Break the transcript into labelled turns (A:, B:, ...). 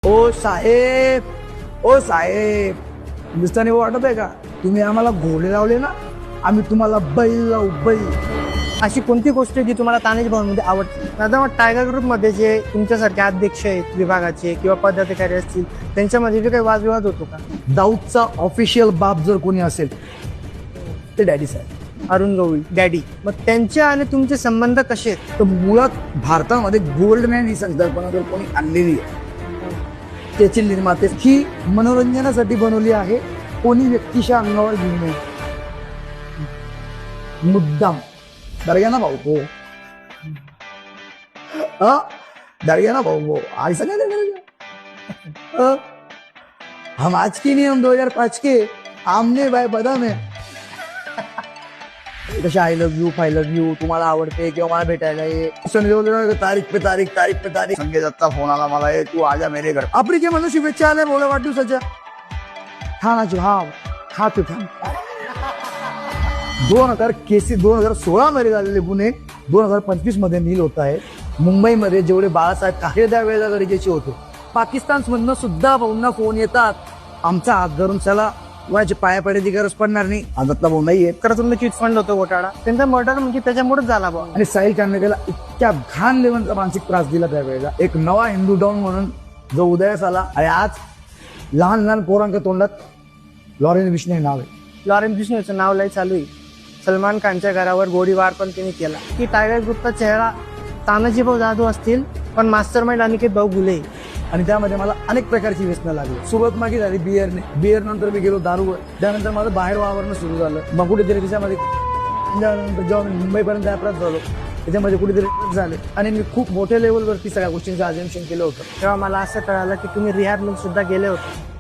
A: ओ साहेब, ओ साहेब, दिसताना वाटत आहे का तुम्ही आम्हाला घोडे लावले ना, आम्ही तुम्हाला बैल लावू, बैल.
B: अशी कोणती गोष्ट आहे जी तुम्हाला तानाजी भाऊंमध्ये आवडते? दादा मग टायगर ग्रुपमध्ये जे तुमच्यासारखे अध्यक्ष आहेत विभागाचे किंवा पदाधिकारी असतील त्यांच्यामध्ये जे काही वादविवाद होतो का?
A: दाऊदचा ऑफिशियल बाप जर कोणी असेल ते डॅडी साहेब,
B: अरुण गवळी डॅडी. मग त्यांचे आणि तुमचे संबंध कसे आहेत?
A: तर मुळात भारतामध्ये गोल्डमॅन ही संकल्पना जर कोणी आणलेली आहे त्याची निर्माते ही मनोरंजनासाठी बनवली आहे, कोणी व्यक्तीच्या अंगावर घेऊ नये. मुद्दाम दर्याना भाऊ को दर्याना भाऊ को ऐसा क्या करेगा? हम आज के नहीं, हम 2005 के आमने बाय बदा में कशा I love you, five love you, तुम्हाला आवडते किंवा मला भेटायला ये, तारीख पे तारीख, तारीख पे तारीख. संजय दत्ता फोन आला मला, ये तू आजा मेरे घर. आपली जे म्हणून शुभेच्छा आल्या बोला वाढदिवसाच्या. हा ना हा हा तू थांब. 2016 मध्ये झालेले गुन्हे 2025 मध्ये नील होत आहे. मुंबईमध्ये जेवढे बाळासाहेब ठाकरे त्यावेळेला गरजेचे होते, पाकिस्तान मधनं सुद्धा भाऊंना फोन येतात, आमचा हात धरून चला, कोणाची पाया पडायची गरज पडणार नाही. आदतला भाऊ नाहीये.
B: खरं तुमचं चिट फंड होतं घोटाळा, त्यांचा मर्डर म्हणजे त्याच्यामुळेच झाला बा.
A: आणि साहिल चांदेकरला इतक्या घाण लेवलचा मानसिक त्रास दिला त्यावेळेला. एक नवा हिंदू डॉन म्हणून जो उदयास आला, आणि आज लहान लहान पोरांच्या तोंडात लॉरेन्स बिश्नोई नाव आहे.
B: लॉरेन्स बिश्नोईचं नाव लय चालू आहे. सलमान खानच्या घरावर गोळीबार पण त्यांनी केला. की टायगर ग्रुपचा चेहरा तानाजी भाऊ जाधव असतील, पण मास्टर माइंड अनिकेत भाऊ गुले.
A: आणि त्यामध्ये मला अनेक प्रकारची व्यसनं लागली. सुरुवात माझी झाली बिअरने, बिअर नंतर मी गेलो दारूवर, त्यानंतर माझं बाहेर वावरणं सुरू झालं. मग कुठेतरी त्याच्यामध्ये जेव्हा मी मुंबईपर्यंत अपराध झालो त्याच्यामध्ये कुठेतरी झाले, आणि मी खूप मोठ्या लेवलवरती सगळ्या गोष्टींचं अजम्पशन केलं होतं.
B: तेव्हा मला असं कळालं की तुम्ही रिहॅबमध्ये सुद्धा गेले होते.